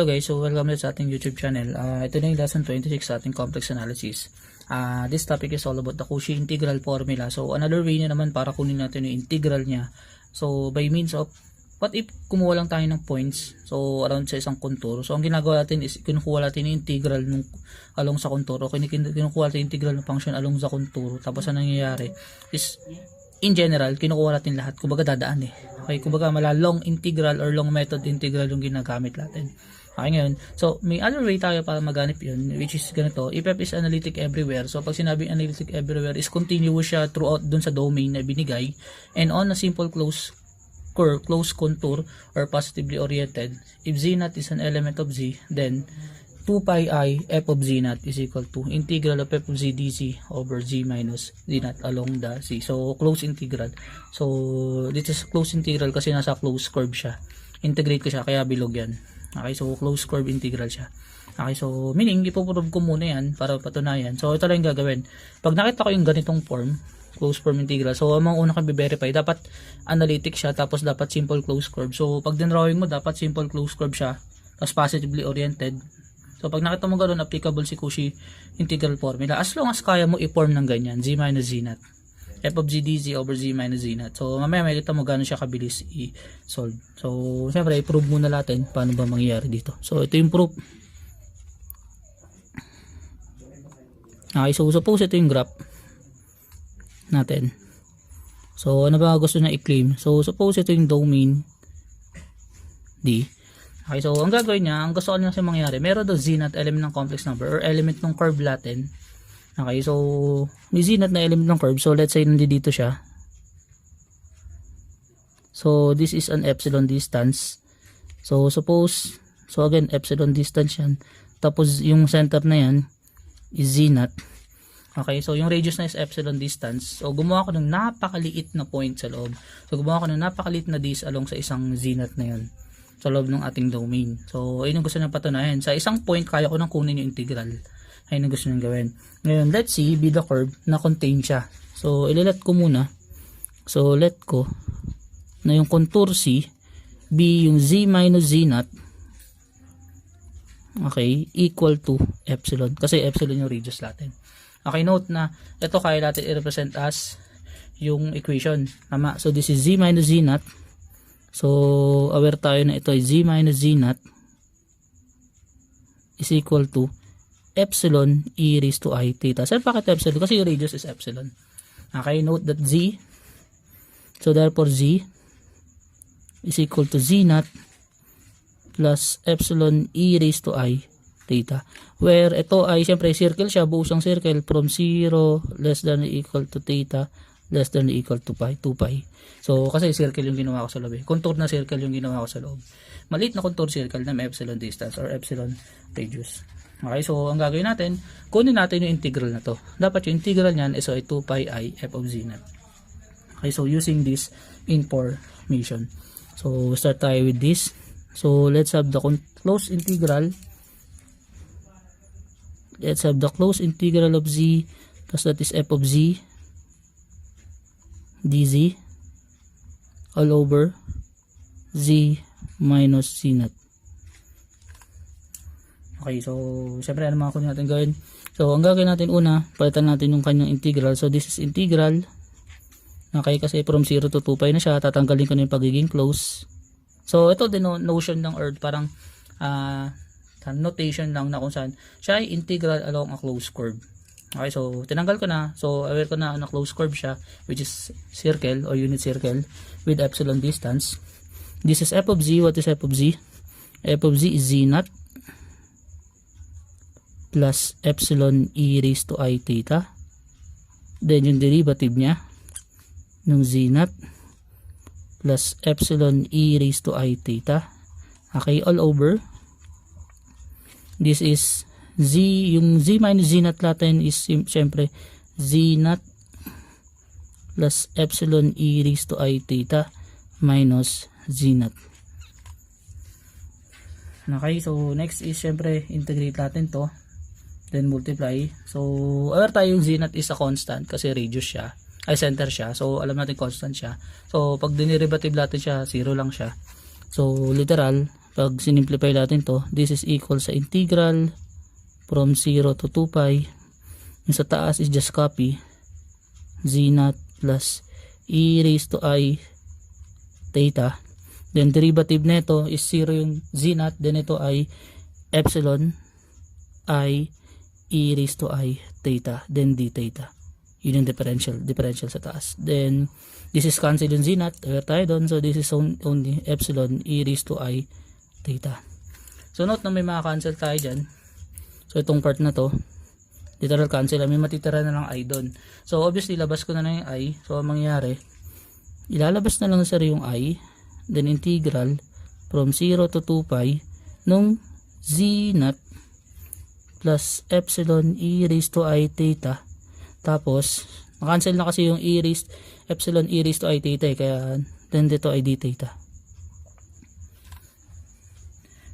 Hello guys, so welcome ulit sa ating YouTube channel. Ito na yung lesson 26 sa ating complex analysis. This topic is all about the Cauchy integral formula. So another way na naman para kunin natin yung integral niya. So by means of, what if kumuha lang tayo ng points, so around sa isang contour. So ang ginagawa natin is kinukuha natin yung integral nung along sa contour, o kinukuha natin yung integral ng function along sa contour. Tapos ang nangyayari is, in general, kinukuha natin lahat. Kumbaga dadaan eh. Okay, kumbaga long integral or long method integral yung ginagamit natin. Okay, ngayon, so may other way tayo para maganap yun, which is ganito. If f is analytic everywhere, so pag sinabing analytic everywhere is continuous siya throughout dun sa domain na binigay, and on a simple closed contour or positively oriented, if z naught is an element of z, then 2 pi I f of z naught is equal to integral of f of z dz over z minus z naught along the z. So closed integral. So this is closed integral kasi nasa closed curve siya. Integrate ko siya kaya bilog yan. Okay, so closed curve integral siya. Okay, so meaning ipoprove ko muna yan para patunayan. So ito lang yung gagawin. Pag nakita ko yung ganitong form, closed form integral, so ang mga unang i-verify, dapat analytic siya, tapos dapat simple closed curve. So pag dinrawing mo, dapat simple closed curve siya, tapos positively oriented. So pag nakita mo ganoon, applicable si Cauchy integral formula. As long as kaya mo i-form ng ganyan, z minus z naught, f of z dz over z minus z naught. So mamaya makikita mo gano'n siya kabilis i-solve. So siyempre i-prove muna natin paano ba mangyayari dito. So ito yung proof. Okay, so suppose ito yung graph natin. So ano ba gusto na i-claim? So suppose ito yung domain D. Okay, so ang gagawin niya, ang gusto ko niya mangyari, meron daw z naught element ng complex number or element ng curve natin. Okay, so may z naught na element ng curve. So let's say nandito siya. So this is an epsilon distance. So suppose, so again epsilon distance yan. Tapos yung center na yan is z naught. Okay, so yung radius na is epsilon distance. So gumawa ko ng napakaliit na point sa loob. So gumawa ko ng napakaliit na dis along sa isang z naught na yun, sa loob ng ating domain. So ayun ang gusto nang patunayan. Sa isang point kaya ko nang kunin yung integral. Ayun ang gusto nang gawin. Ngayon, let's see be the curve na contain siya. So ililet ko muna. So let ko na yung contour C be yung z minus z naught, okay, equal to epsilon. Kasi epsilon yung radius natin. Okay, note na ito kaya natin i-represent as yung equation. Tama. So this is z minus z naught. So aware tayo na ito ay z minus z naught is equal to epsilon e raised to I theta. So bakit epsilon? Kasi yung radius is epsilon. Okay, note that z, so therefore z is equal to z naught plus epsilon e raised to I theta, where ito ay siyempre circle siya, buo siyang circle from 0 less than or equal to theta less than or equal to pi, 2 pi. So kasi circle yung ginawa ko sa loob, contour na circle yung ginawa ko sa loob, maliit na contour circle na may epsilon distance or epsilon radius. Okay, so ang gagawin natin, kunin natin yung integral na to. Dapat yung integral niyan is 2 pi I f of z naught. Okay, so using this information, so start tayo with this. So let's have the closed integral. Let's have the closed integral of z, plus that is f of z dz all over z minus z naught. Okay, so syempre ano mga kunin natin gawin? So ang gagawin natin una, palitan natin yung kanyang integral. So this is integral. Okay, kasi from 0 to 2 pi na siya, tatanggalin ko na yung pagiging close. So ito din notion ng earth, parang notation lang na kung saan siya ay integral along a closed curve. Okay, so tinanggal ko na. So aware ko na closed curve siya, which is circle or unit circle with epsilon distance. This is f of z. What is f of z? F of z is z naught plus epsilon e raised to I theta. Then yung derivative niya ng z naught plus epsilon e raised to I theta. Okay, all over. This is z, yung z minus z naught natin is syempre z naught plus epsilon e raised to I theta minus z naught. Okay, so next is syempre integrate natin to, then multiply. So aware tayo yung z naught is a constant kasi radius siya, ay center siya, so alam natin constant siya. So pag dinerivative natin siya, 0 lang siya. So literal pag sinimplify natin to, this is equal sa integral from 0 to 2 pi. Yung sa taas is just copy z naught plus e raised to I theta. Then derivative nito is 0 yung z naught, then ito ay epsilon I e raised to I theta, then d theta. Yun yung differential sa taas. Then this is cancel yung z naught, aware tayo doon, so this is only epsilon e raised to I theta. So note na may mga cancel tayo dyan. So itong part na to, literal cancel, may matitira na lang I doon. So obviously labas ko na yung I. So ang mangyayari, ilalabas na lang sir yung I, then integral from 0 to 2 pi nung z naught plus epsilon e raised to I theta. Tapos na-cancel na kasi yung epsilon e raised to I theta, kaya then dito ay d theta.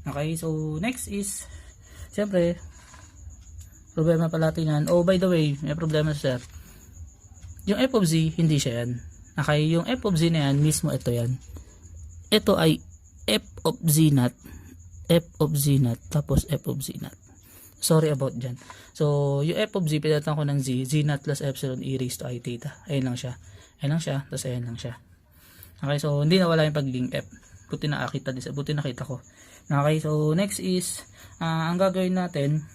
Okay, so next is syempre problema pala natin yan. Oh, by the way, may problema sir. Yung f of z, hindi siya yan. Okay, yung f of z na yan, mismo ito yan. Ito ay f of z naught, tapos f of z naught. Sorry about dyan. So, yung f of z, pinatan ko ng z naught plus epsilon e raised to I theta. Ayan lang siya. Tapos ayan lang siya. Okay, so hindi nawala yung pagiging f. Buti nakita ko. Okay, so next is, ang gagawin natin,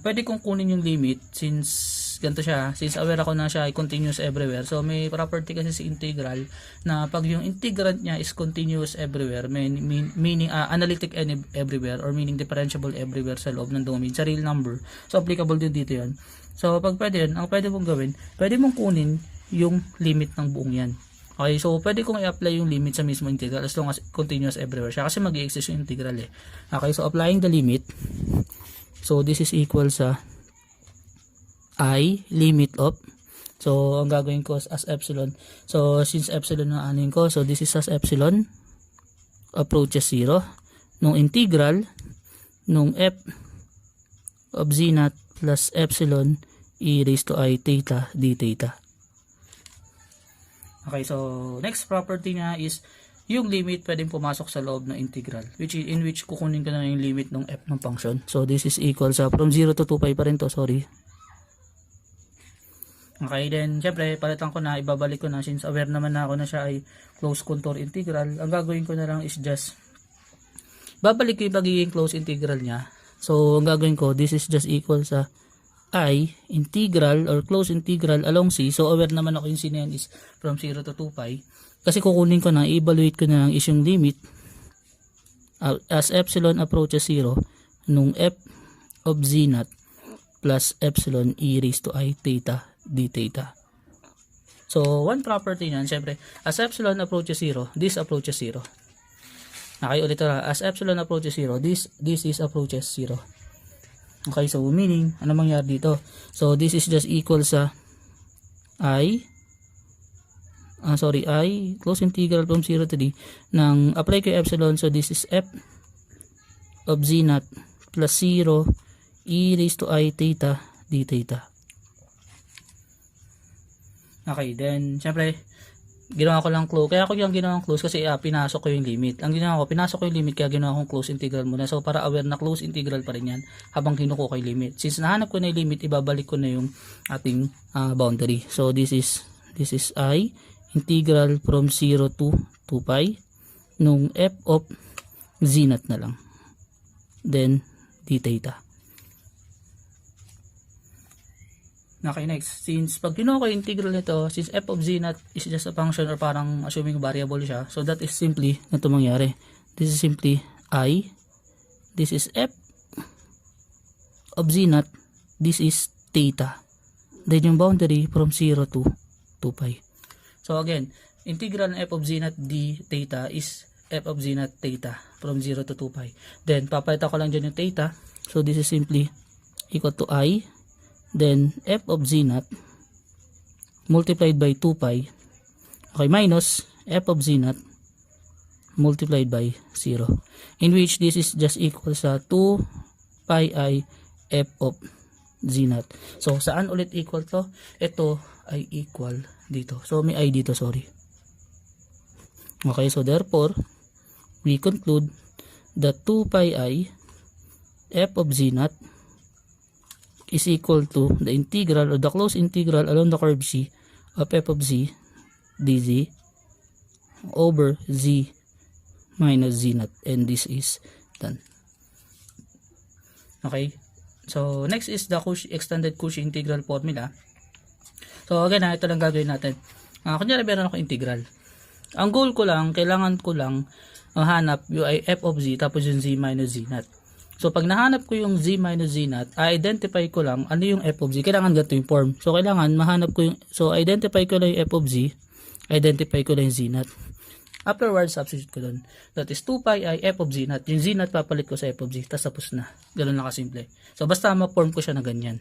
pwede kong kunin yung limit since ganito siya, since aware ako na siya ay continuous everywhere. So may property kasi si integral na pag yung integrand niya is continuous everywhere, meaning analytic everywhere, or meaning differentiable everywhere sa loob ng domain sa real number. So applicable din dito yan. So pag pwede yan, ang pwede mong gawin, pwede mong kunin yung limit ng buong yan. Okay, so pwede kong i-apply yung limit sa mismo integral as long as continuous everywhere siya, kasi mag-i-exist yung integral eh. Okay, so applying the limit, so this is equal sa I limit of, so ang gagawin ko as epsilon, so since epsilon ang anin ko, so this is as epsilon approaches 0 nung integral nung f of z naught plus epsilon e raised to I theta d theta. Okay, so next property nga is yung limit pwedeng pumasok sa loob ng integral, in which kukunin ko na yung limit ng f ng function. So this is equal sa from 0 to 2 pi pa rin to, sorry. Okay, then syempre palitan ko na, ibabalik ko na, since aware naman na ako na siya ay closed contour integral. Ang gagawin ko na lang is just babalik ko yung pagiging closed integral niya. So ang gagawin ko, this is just equal sa I integral or closed integral along C. So aware naman ako yung C na yan is from 0 to 2 pi. Kasi kukunin ko na, i-evaluate ko na lang is yung limit as epsilon approaches 0 nung f of z naught plus epsilon e raised to I theta d theta. So one property niyan, syempre as epsilon approaches 0, this approaches 0. Okay, ulit na, as epsilon approaches 0, this is approaches 0. Okay, so meaning ano mangyari dito? So this is just equal sa I close integral from 0 to d ng apply ko epsilon, so this is f of z naught plus 0 e raised to I theta d theta. Okay, then syempre ginawa ko lang close. Kaya ako yung ginawang close kasi pinasok ko yung limit. Ang ginawa ko, pinasok ko yung limit, kaya ginawa kong close integral muna. So para aware na close integral pa rin yan habang kinukuha ko yung limit. Since nahanap ko na yung limit, ibabalik ko na yung ating boundary. So this is I integral from 0 to 2 pi nung f of z naught na lang. Then d theta. Okay, next. Since pag kinuha ko yung integral nito, since f of z naught is just a function or parang assuming variable siya, so that is simply ganito mangyari. This is simply I, this is f of z naught, this is theta. Then yung boundary from 0 to 2 pi. So again, integral ng f of z naught d theta is f of z naught theta from 0 to 2 pi. Then papalitan ko lang dyan yung theta. So this is simply equal to I, then f of z naught multiplied by 2 pi, okay, minus f of z naught multiplied by 0, in which this is just equal sa 2 pi I f of z naught. So saan ulit equal to? Ito ay equal dito. So may I dito, sorry. Okay, so therefore we conclude that 2 pi I f of z naught is equal to the integral or the closed integral along the curve C of f of z dz over z minus z naught, and this is done. Okay, so next is the extended Cauchy integral formula. So again, ito lang gagawin natin. Kunyari meron ako integral. Ang goal ko lang, kailangan ko lang hanap yung f of z tapos yung z minus z naught. So pag nahanap ko yung z minus z naught, identify ko lang ano yung f of z. Kailangan ganito yung form. So kailangan mahanap ko yung, so identify ko lang yung f of z, identify ko lang yung z naught. Afterwards, substitute ko doon. That is 2 pi I f of z naught. Yung z naught papalit ko sa f of z, tapos tapos na. Ganun lang kasimple. So basta ma-form ko siya na ganyan.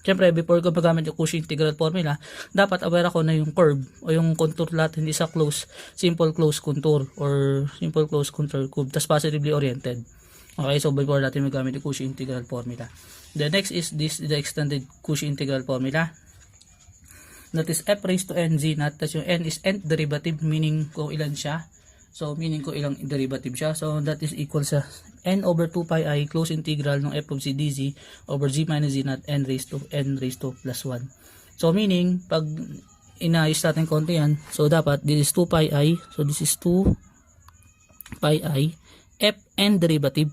Siyempre, before ko magamit yung Cauchy integral formula, dapat aware ako na yung curve o yung contour natin is a simple closed contour or simple closed contour curve, tas positively oriented. Okay, so before natin magamit yung Cauchy integral formula. The next is the extended Cauchy integral formula. That is f raised to n z naught, tas yung n is nth derivative, meaning kung ilan siya. So meaning kung ilang derivative siya. So that is equal sa n over 2 pi I closed integral ng f of z dz over z minus z naught n raised to plus 1. So meaning pag inayos natin konti yan, so dapat this is 2 pi I, so this is 2 pi I f n derivative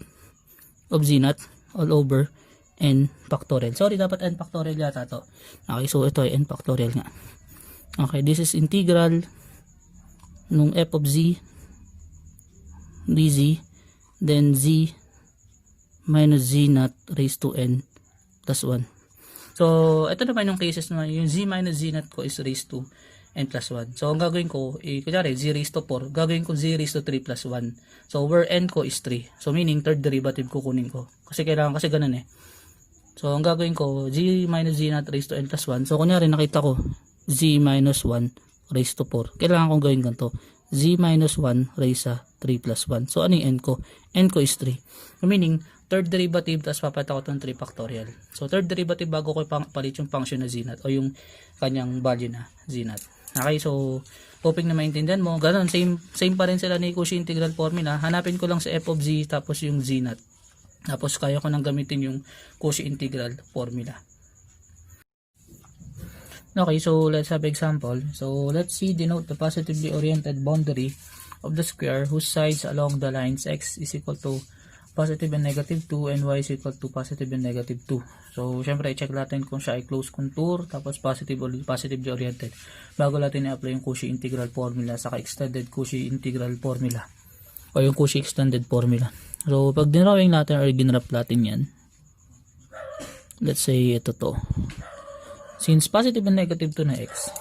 of z naught all over n factorial. Sorry, dapat n factorial yata to. Okay, so ito ay n factorial nga. Okay, this is integral nung f of z dz, then z minus z naught raised to n plus 1. So ito naman yung cases naman, yung z minus z naught ko is raised to n plus 1. So ang gagawin ko, kunyari z raised to 4, gagawin ko z raised to 3 plus 1. So where n ko is 3. So meaning third derivative kukunin ko. Kasi kailangan, kasi ganun eh. So ang gagawin ko, z minus z naught raised to n plus 1. So kunyari nakita ko z minus 1 raised to 4. Kailangan kong gawin ganito, z minus 1 raised sa 3 plus 1. So ano yung n ko? N ko is 3. So, meaning third derivative tapos papata ko itong 3 factorial. So third derivative bago ko palit yung function na z naught o yung kanyang value na z naught. Okay, so hoping na maintindihan mo. Ganun, same pa rin sila ni Cauchy integral formula. Hanapin ko lang sa f of z tapos yung z naught. Tapos kaya ko nang gamitin yung Cauchy integral formula. Okay, so let's have example. So let's see, denote the positively oriented boundary of the square whose sides along the lines x is equal to positive and negative 2 and y is equal to positive and negative 2. So syempre i-check natin kung siya ay closed contour tapos positively oriented bago natin i-apply yung Cauchy integral formula sa extended Cauchy integral formula o yung Cauchy extended formula. So pag dinrawing natin or ginrap natin yan, let's say ito to, since positive and negative 2 na x,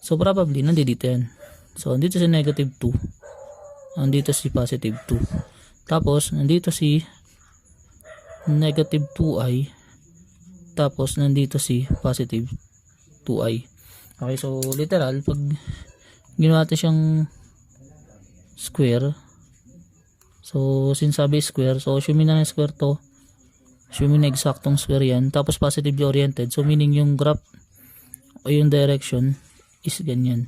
so probably nandito yan. So nandito si negative 2, nandito si positive 2, tapos nandito si negative 2i, tapos nandito si positive 2i. Okay, so literal pag ginawa natin siyang square, so since sabi square, so assuming na square to, assuming na eksaktong square yan, tapos positively oriented, so meaning yung graph o yung direction is ganyan.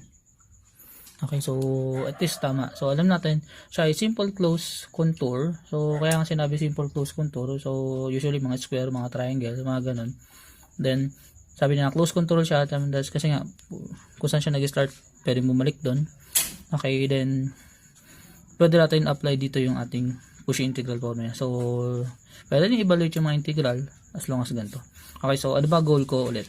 Okay, so at least tama. So alam natin siya ay simple closed contour. So kaya nga sinabi simple closed contour, so usually mga square, mga triangle, mga ganun. Then sabi niya closed contour siya kasi nga kung saan siya nag-start pwede bumalik doon. Okay, then pwede natin apply dito yung ating Cauchy integral formula. So pwede din evaluate yung mga integral as long as ganito. Okay, so ano ba goal ko ulit?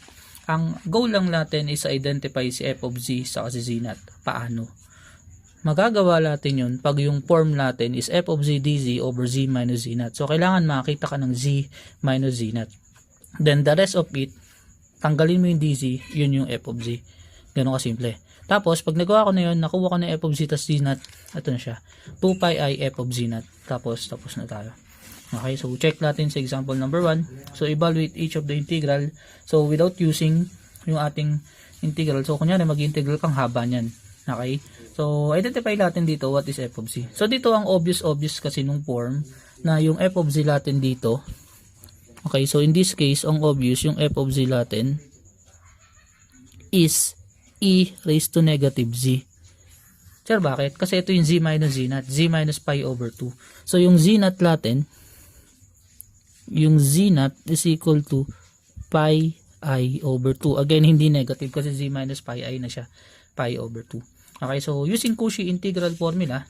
Ang goal lang natin is identify si f of z sa si z naught. Paano? Magagawa natin yun pag yung form natin is f of z dz over z minus z naught. So kailangan makakita ka ng z minus z naught. Then the rest of it, tanggalin mo yung dz, yun yung f of z. Ganun kasimple. Tapos pag nagawa ko na yun, nakuha ko na f of z tas z naught, ito na siya, 2 pi I f of z naught. Tapos na tayo. Okay, so check natin sa example number 1. So evaluate each of the integral. So without using yung ating integral, so kunyari mag-integral kang haba niyan. Okay, so identify natin dito what is f of z. So dito ang obvious kasi nung form na yung f of z natin dito. Okay, so in this case ang obvious yung f of z natin is e raised to negative z. Sir, bakit? Kasi ito yung z minus z naught. Z minus pi over 2. So, yung z naught natin, yung z naught is equal to pi I over 2. Again, hindi negative kasi z minus pi I na siya. Pi over 2. Okay, so using Cauchy integral formula,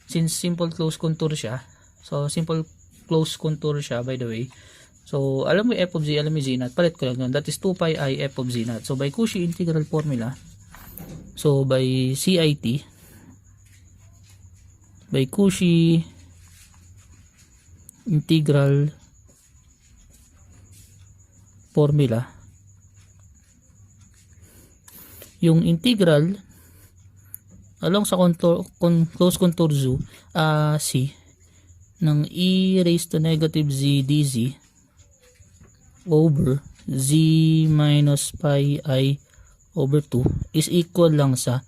since simple closed contour siya, so simple closed contour siya, by the way. So, alam mo f of z, alam mo z naught, palit ko lang yun. That is 2 pi I f of z naught. So, by Cauchy integral formula, so by CIT, by Cauchy integral formula, yung integral along sa contour, closed contour C ng e raised to negative z dz over z minus pi I over 2 is equal lang sa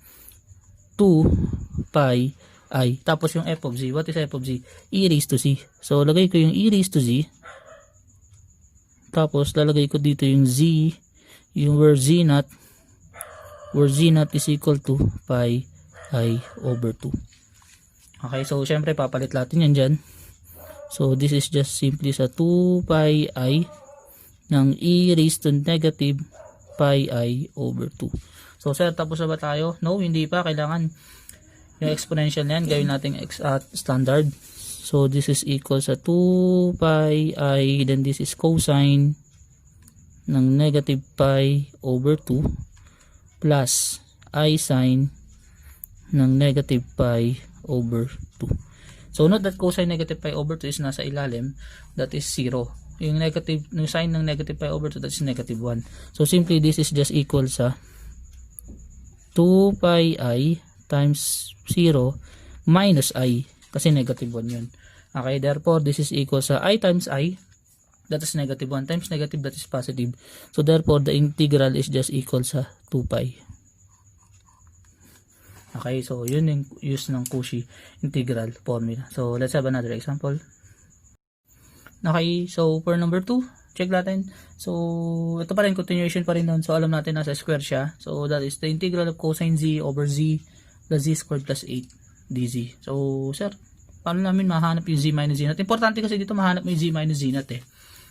2 pi I. Tapos yung f of z, what is f of z? E raised to z. So, lagay ko yung e raised to z. Tapos, lalagay ko dito yung z, yung where z naught is equal to pi I over 2. Okay, so, syempre, papalit natin yan dyan. So, this is just simply sa 2 pi I ng e raised to negative pi I over 2. So, sir, tapos na ba tayo? No, hindi pa. Kailangan yung exponential na yan, gawin natin standard. So, this is equal sa 2 pi I, then this is cosine ng negative pi over 2 plus I sine ng negative pi over 2. So, note that cosine negative pi over 2 is nasa ilalim, that is 0. Yung negative, yung sine ng negative pi over 2, that is negative 1. So, simply this is just equal sa 2 pi I times 0 minus I. Kasi negative 1 yun. Okay, therefore, this is equal sa I times I, that is negative 1 times negative, that is positive. So, therefore, the integral is just equal sa 2 pi. Okay, so, yun yung use ng Cauchy integral formula. So, let's have another example. Okay, so, for number 2, check natin. So, ito pa rin, continuation pa rin nun. So, alam natin nasa square siya. So, that is the integral of cosine z over z plus z squared plus 8 dz. So, sir, paano namin mahanap yung z minus z naught? Importante kasi dito mahanap mo yung z minus z naught eh.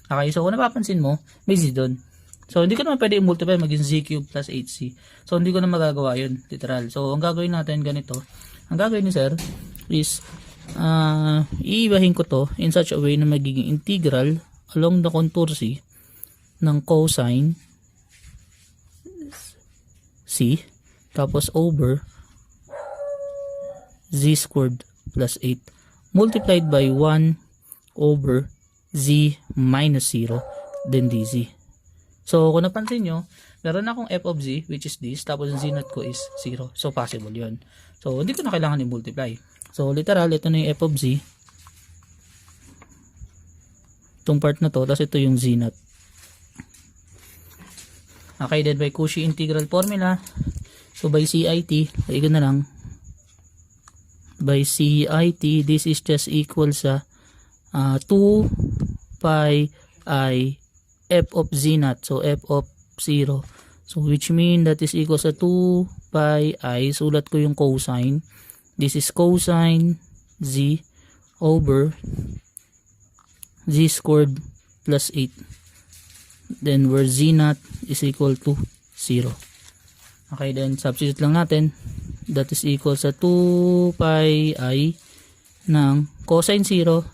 Okay, so kung napapansin mo, may z doon. So, hindi ko naman pwede i-multiply maging z cube plus 8c. So, hindi ko na magagawa yun, literal. So, ang gagawin natin ganito. Ang gagawin ni sir is, iibahin ko to in such a way na magiging integral along the contour C ng cosine C tapos over z squared plus 8 multiplied by 1 over z minus 0 then dz. So, kung napansin nyo, meron akong f of z which is this, tapos ang z naught ko is 0. So, possible yun. So, hindi ko na kailangan i-multiply. So, literal, ito na yung f of z. Itong part na to, tapos ito yung z naught. Okay, then by Cauchy integral formula, so by CIT, ay ko na lang, by CIT, this is just equal sa 2 pi I f of z naught. So, f of 0. So, which mean that is equal sa 2 pi I. Sulat ko yung cosine. This is cosine z over z squared plus 8. Then, where z naught is equal to 0. Okay, then substitute lang natin. That is equal sa 2 pi I ng cosine 0.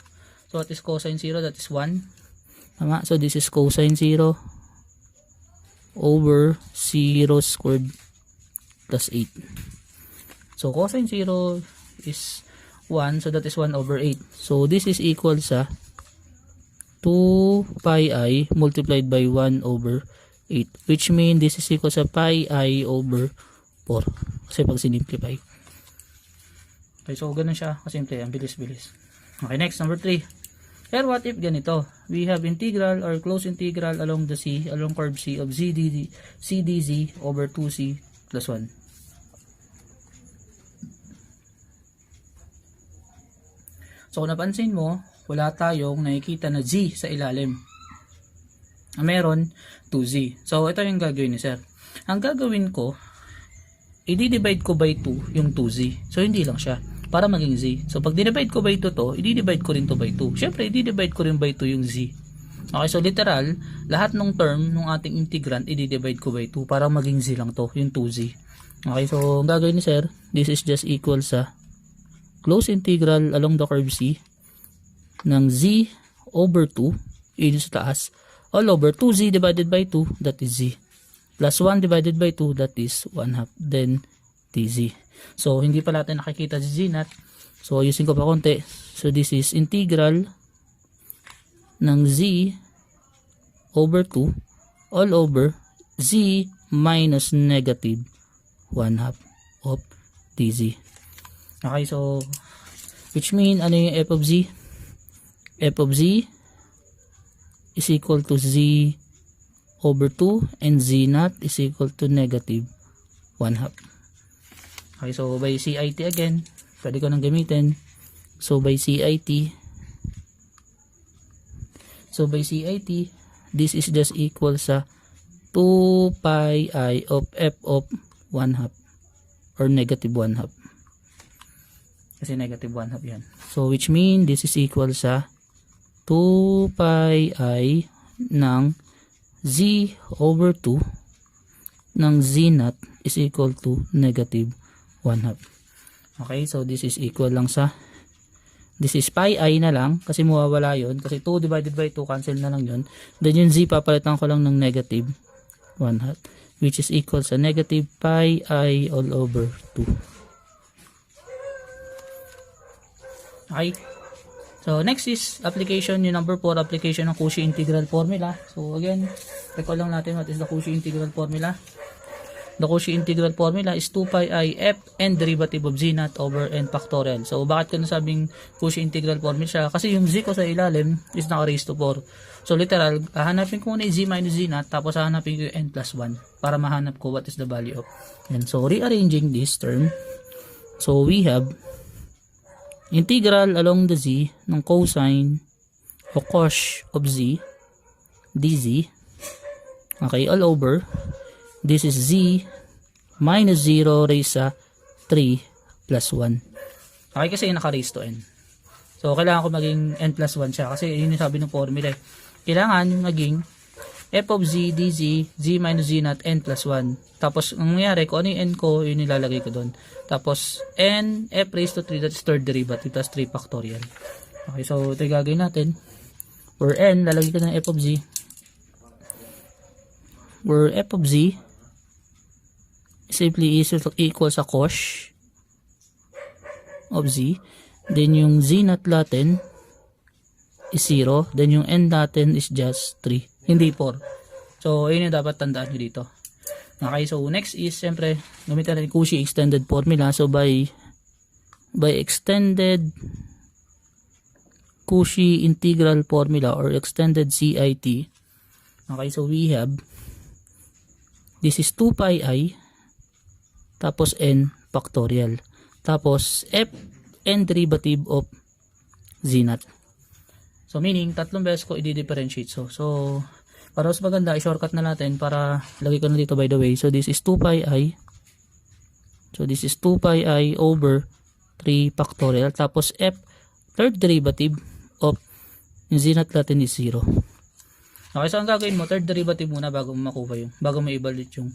So, what is cosine 0? That is 1. Tama? So, this is cosine 0 over 0 squared plus 8. So, cosine 0 is 1. So, that is 1 over 8. So, this is equal sa 2 pi I multiplied by 1 over 8. Which mean this is equal sa pi I over 4. Kasi pag sinimplify. Okay, so ganun siya kasimple. Ang bilis-bilis. Okay, next, number 3. Here, what if ganito? We have integral or closed integral along the C, along curve C of z dz over 2c plus 1. So, kung napansin mo, wala tayong nakikita na z sa ilalim. Meron 2z. So, ito yung gagawin ni sir. Ang gagawin ko i-divide ko by 2 yung 2z. So hindi lang siya para maging z. So pag dinivide ko by 2 to, i-divide ko rin to by 2. Syempre i-divide ko rin by 2 yung z. Okay, so literal, lahat ng term ng ating integrand i-divide ko by 2 para maging z lang to, yung 2z. Okay, so ang gagawin ni sir, this is just equal sa closed integral along the curve c ng z over 2, yun sa taas, all over 2z divided by 2, that is z, plus 1 divided by 2, that is 1/2, then dz. So hindi pa natin nakikita si z naught, so ayusin ko pa konti. So this is integral ng z over 2 all over z minus negative 1/2 of dz. Okay, so which mean ano yung f of z? F of z is equal to z over 2 and z naught is equal to negative 1/2. Okay, so by CIT again, pwede ko nang gamitin. So by CIT, this is just equal sa 2 pi I of f of 1/2 or negative 1/2. Kasi negative 1/2 yan. So which mean this is equal sa 2 pi I ng z over 2 ng z naught is equal to negative 1/2. Okay, so this is equal lang sa, this is pi I na lang kasi mawawala yun kasi 2 divided by 2 cancel na lang yun, then yung z papalitan ko lang ng negative 1/2 which is equal sa negative pi I all over 2. Okay, so next is application, yung number 4, application ng Cauchy integral formula. So again, recall lang natin what is the Cauchy integral formula. The Cauchy integral formula is 2 pi I f n derivative of z naught over n factorial. So bakit ko nasabing Cauchy integral formula siya? Kasi yung z ko sa ilalim is naka-raised to 4. So literal, hahanapin ko muna yung z minus z naught, tapos hahanapin ko yung n plus 1 para mahanap ko what is the value of. And so rearranging this term, so we have integral along the z ng cosine o cosh of z dz. Okay, all over, this is z minus 0 raised sa 3 plus 1. Okay, kasi yung naka-raise to n. So, kailangan ko maging n plus 1 siya. Kasi yun yung sabi ng formula. Kailangan maging f of z dz, z minus z naught, n plus 1. Tapos, ang nangyari, kung ano yung n ko, yun nilalagay ko doon. Tapos, n, f raised to 3, that's third derivative, plus 3 factorial. Okay, so, ito yung gagawin natin. For n, lalagay ko ng f of z. Where f of z simply is equal sa cosh of z, then yung z naught natin is 0, then yung n natin is just 3, hindi 4. So yun yung dapat tandaan nyo dito. Okay, so next is siyempre gamitin natin Cauchy extended formula. So by extended Cauchy integral formula or extended CIT, okay, so we have, this is 2 pi I tapos n factorial tapos f n derivative of z naught. So meaning tatlong beses ko i-differentiate. So para mas maganda, i-shortcut na natin para lagay ko na dito by the way. So this is 2 pi I. So this is 2 pi I over 3 factorial tapos f third derivative of yung z naught natin is 0. Okay, so ang gagawin mo, third derivative muna bago mo makuha yung, bago mo i-evaluate yung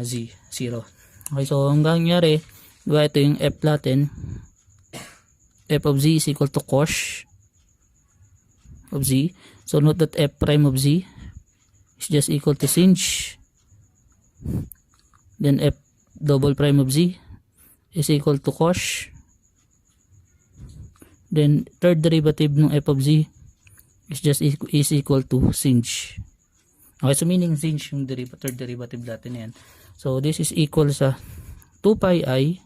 z, 0. Okay, so ang nangyari, diba, ito yung f natin, f of z is equal to cosh of z. So note that f prime of z is just equal to sinh, then f double prime of z is equal to cosh, then third derivative ng f of z is just is equal to sinh. Okay, so meaning sinh yung third derivative natin yan. So this is equal sa 2 pi I,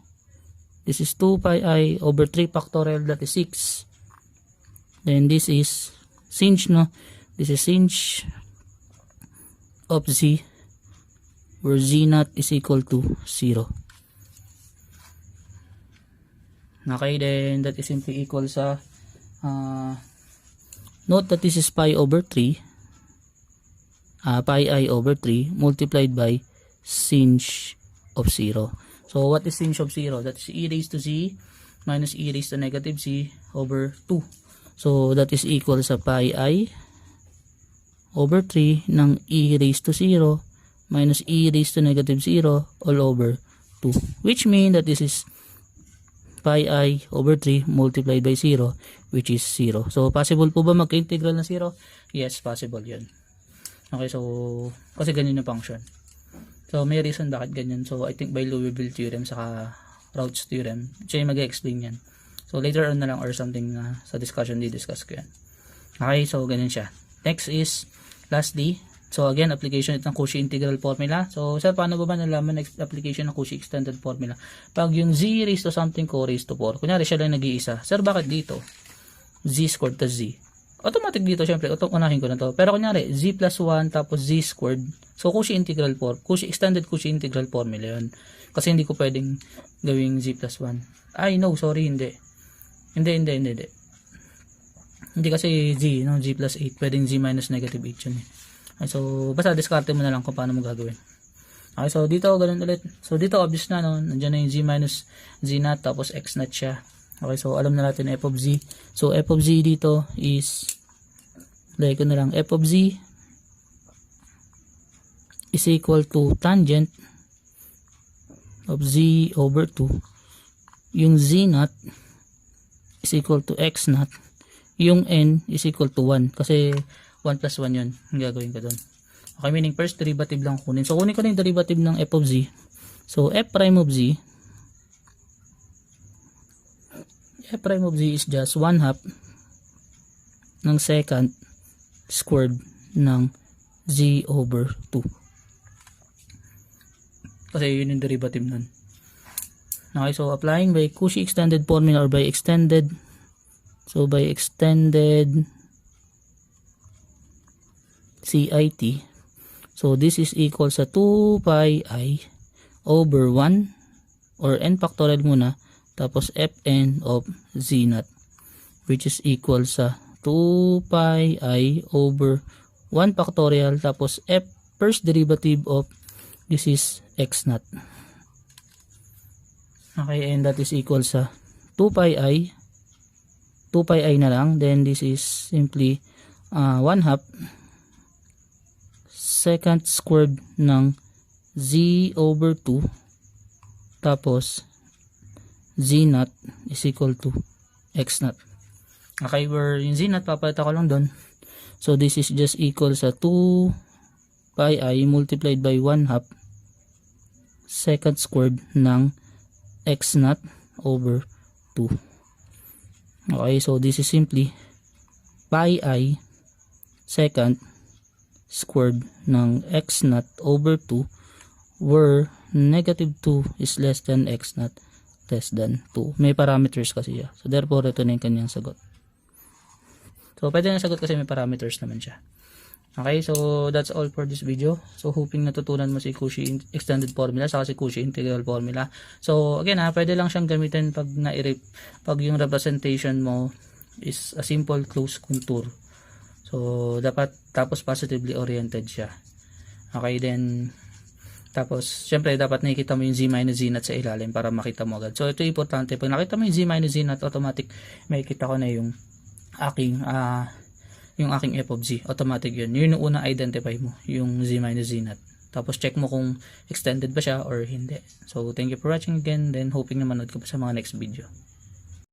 this is 2 pi I over 3 factorial, that is 6. Then this is sinh, no? This is sinh of z where z naught is equal to 0. Okay, then that is simply equal sa note that this is pi over 3, pi I over 3 multiplied by sinh of 0. So what is range of 0? That is e raised to z minus e raised to negative z over 2. So that is equal sa pi I over 3 ng e raised to 0 minus e raised to negative 0 all over 2. Which means that this is pi I over 3 multiplied by 0, which is 0. So possible po ba magka-integral na 0? Yes, possible yun. Okay, so kasi ganyan yung function. So may reason bakit ganyan. So I think by Liouville theorem saka Raoult's theorem, siya yung mag-explain yan. So later on na lang or something sa discussion di-discuss ko yan. Okay, so ganyan siya. Next is lastly, so again, application itong Cauchy integral formula. So sir, paano ba nalaman application ng Cauchy extended formula? Pag yung z raised to something ko raised to 4, kunyari siya lang nag-iisa. Sir, bakit dito? Z squared to z. Automatic dito, syempre, unahin ko na to. Pero kunyari, z plus 1 tapos z squared. So Cauchy integral form, extended Cauchy integral formula yun. Kasi hindi ko pwedeng gawing z plus 1. Ay, no, sorry, hindi. Hindi. Hindi kasi z, no? Z plus 8. Pwedeng z minus negative 8 yun eh. So, basta diskarte mo na lang kung paano mo gagawin. Okay, so dito, ganun ulit. So, dito, obvious na, no? Nandiyan na yung z minus z naught, tapos x naught siya. Okay, so alam na natin f of z. So, f of z dito is, like ko na lang, f of z is equal to tangent of z over 2. Yung z naught is equal to x naught. Yung n is equal to 1. Kasi 1 plus 1 yun. Ang gagawin ko doon. Okay, meaning first derivative lang kunin. So, kunin ko na yung derivative ng f of z. So, f prime of z is just 1/2 ng secant squared ng z over 2. Kasi yun yung derivative nun. Okay, so applying by Cauchy extended formula or by extended CIT. So this is equal sa 2 pi I over 1 or n factorial muna tapos fn of z naught, which is equal sa 2 pi I over 1 factorial tapos first derivative of this is x naught. Okay, and that is equal sa 2 pi I na lang, then this is simply 1/2 secant squared ng z over 2 tapos z naught is equal to x naught. Okay, where yung z naught papalita ko lang doon. So this is just equal sa 2 pi I multiplied by 1/2 secant squared ng x naught over 2. Okay, so this is simply pi I secant squared ng x naught over 2 where negative 2 is less than x naught less than 2. May parameters kasi siya. So therefore, ito na yung kanyang sagot. So pwede na sagot kasi may parameters naman siya. Okay, so that's all for this video. So hoping natutunan mo si Cauchy extended formula saka si Cauchy integral formula. So again pwede lang siyang gamitin pag pag yung representation mo is a simple closed contour. So dapat tapos positively oriented siya. Okay, then tapos syempre dapat nakikita mo yung z minus z naught sa ilalim para makita mo agad. So ito importante, pag nakita mo yung z minus z naught, automatic makikita ko na yung aking f of z. Automatic yun. Yun yung unang identify mo, yung z minus z naught. Tapos check mo kung extended ba siya or hindi. So thank you for watching again, then hoping na manood ka pa sa mga next video.